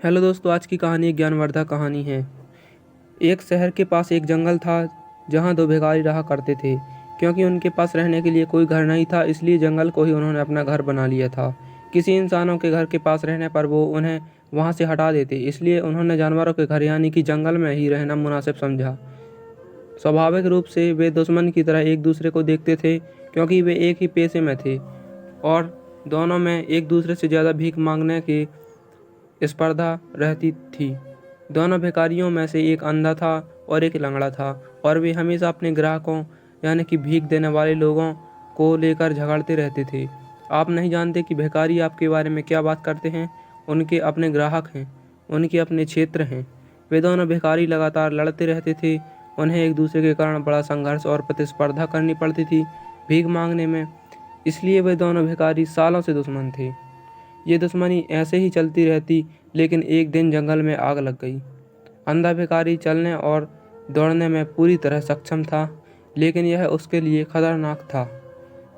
Hello दोस्तों, आज की कहानी एक ज्ञानवर्धक कहानी है। एक शहर के पास एक जंगल था जहाँ दो भिखारी रहा करते थे। क्योंकि उनके पास रहने के लिए कोई घर नहीं था, इसलिए जंगल को ही उन्होंने अपना घर बना लिया था। किसी इंसानों के घर के पास रहने पर वो उन्हें वहाँ से हटा देते, इसलिए उन्होंने जानवरों के घर यानी कि जंगल में ही रहना मुनासिब समझा। स्वाभाविक रूप से वे दुश्मन की तरह एक दूसरे को देखते थे, क्योंकि वे एक ही पेशे में थे और दोनों में एक दूसरे से ज़्यादा भीख मांगने की स्पर्धा रहती थी। दोनों भिखारियों में से एक अंधा था और एक लंगड़ा था, और वे हमेशा अपने ग्राहकों यानी कि भीख देने वाले लोगों को लेकर झगड़ते रहते थे। आप नहीं जानते कि भिखारी आपके बारे में क्या बात करते हैं। उनके अपने ग्राहक हैं, उनके अपने क्षेत्र हैं। वे दोनों भिखारी लगातार लड़ते रहते थे। उन्हें एक दूसरे के कारण बड़ा संघर्ष और प्रतिस्पर्धा करनी पड़ती थी भीख मांगने में। इसलिए वे दोनों भिखारी सालों से दुश्मन थे। ये दुश्मनी ऐसे ही चलती रहती, लेकिन एक दिन जंगल में आग लग गई। अंधा भिखारी चलने और दौड़ने में पूरी तरह सक्षम था, लेकिन यह उसके लिए खतरनाक था,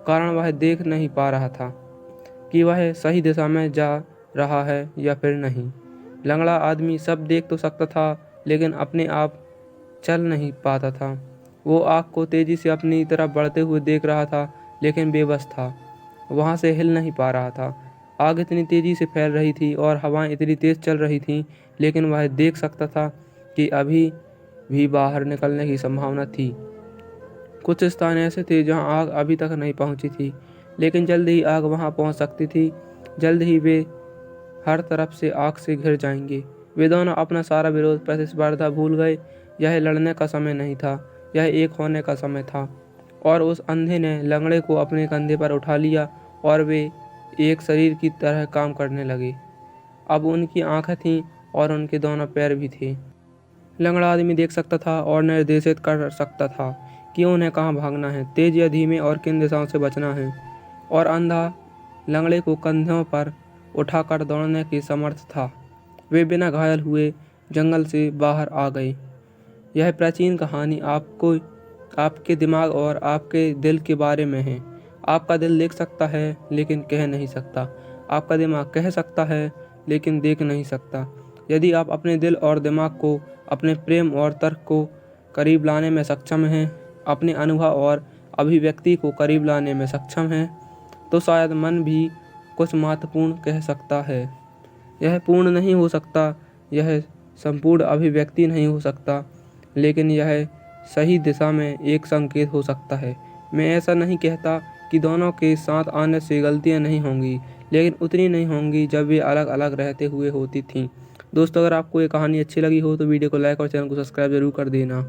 कारण वह देख नहीं पा रहा था कि वह सही दिशा में जा रहा है या फिर नहीं। लंगड़ा आदमी सब देख तो सकता था, लेकिन अपने आप चल नहीं पाता था। वो आग को तेजी से अपनी तरफ बढ़ते हुए देख रहा था, लेकिन बेबस था, वहाँ से हिल नहीं पा रहा था। आग इतनी तेजी से फैल रही थी और हवाएं इतनी तेज चल रही थीं, लेकिन वह देख सकता था कि अभी भी बाहर निकलने की संभावना थी। कुछ स्थान ऐसे थे जहां आग अभी तक नहीं पहुंची थी, लेकिन जल्द ही आग वहां पहुंच सकती थी। जल्द ही वे हर तरफ से आग से घिर जाएंगे। वे दोनों अपना सारा विरोध प्रतिस्पर्धा भूल गए। यह लड़ने का समय नहीं था, यह एक होने का समय था। और उस अंधे ने लंगड़े को अपने कंधे पर उठा लिया और वे एक शरीर की तरह काम करने लगे। अब उनकी आंखें थीं और उनके दोनों पैर भी थे। लंगड़ा आदमी देख सकता था और निर्देशित कर सकता था कि उन्हें कहाँ भागना है, तेज या धीमे, और किन दिशाओं से बचना है। और अंधा लंगड़े को कंधों पर उठाकर दौड़ने की समर्थ था। वे बिना घायल हुए जंगल से बाहर आ गए। यह प्राचीन कहानी आपको आपके दिमाग और आपके दिल के बारे में है। आपका दिल देख सकता है लेकिन कह नहीं सकता। आपका दिमाग कह सकता है लेकिन देख नहीं सकता। यदि आप अपने दिल और दिमाग को, अपने प्रेम और तर्क को करीब लाने में सक्षम हैं, अपने अनुभव और अभिव्यक्ति को करीब लाने में सक्षम हैं, तो शायद मन भी कुछ महत्वपूर्ण कह सकता है। यह पूर्ण नहीं हो सकता, यह संपूर्ण अभिव्यक्ति नहीं हो सकता, लेकिन यह सही दिशा में एक संकेत हो सकता है। मैं ऐसा नहीं कहता कि दोनों के साथ आने से गलतियां नहीं होंगी, लेकिन उतनी नहीं होंगी जब वे अलग अलग रहते हुए होती थीं। दोस्तों, अगर आपको ये कहानी अच्छी लगी हो तो वीडियो को लाइक और चैनल को सब्सक्राइब जरूर कर देना।